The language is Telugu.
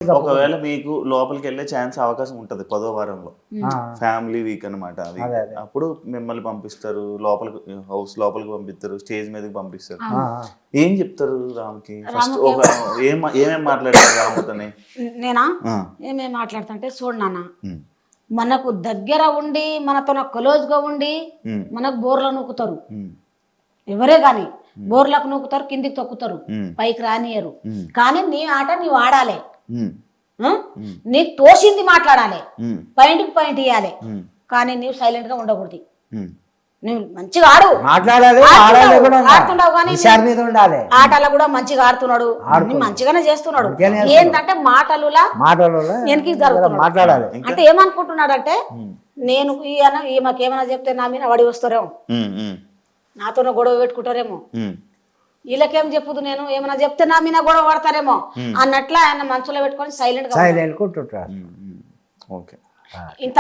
ఒకవేళ మీకు లోపలికి వెళ్ళే ఛాన్స్ అవకాశం ఉంటది 10వ వారంలో, ఫ్యామిలీ వీక్ అనమాట అది. అప్పుడు మిమ్మల్ని పంపిస్తారు లోపలికి, హౌస్ లోపలికి పంపిస్తారు, స్టేజ్ మీదకి పంపిస్తారు. ఏం చెప్తారు రామ్కి? ఫస్ట్ ఒక ఏమేం మాట్లాడతారు రామ్తోని? నేనా ఏమేమి మాట్లాడతా అంటే, చూడు నాన్న, మనకు దగ్గర ఉండి మనతో క్లోజ్గా ఉండి మనకు బోర్లో నూకుతారు ఎవరే గాని, బోర్లకు నూకుతారు, కిందికి తొక్కుతారు, పైకి రానియరు. కానీ నీ ఆట నీవు ఆడాలి, నీకు తోసింది మాట్లాడాలి, పాయింట్కి పాయింట్ ఇవ్వాలి. కానీ నీవు సైలెంట్ గా ఉండకూడదు. నువ్వు మంచిగా ఆడు, ఆడుతున్నావు కానీ ఆటలో కూడా మంచిగా ఆడుతున్నాడు, మంచిగానే చేస్తున్నాడు. ఏంటంటే మాటలులా వెనక్కి జరుగుతున్నాడు. అంటే ఏమనుకుంటున్నాడు అంటే, నేను ఈమెకేమైనా చెప్తే నా మీద వడి వస్తారేమో, నాతో గొడవ పెట్టుకుంటారేమో, వీళ్ళకేం చెప్పుదు, నేను ఏమైనా చెప్తే నా మీద గొడవ పడతారేమో అన్నట్లా ఆయన మనసులో పెట్టుకొని సైలెంట్ గా సైలెంట్ కుంటుంటారు. ఇంత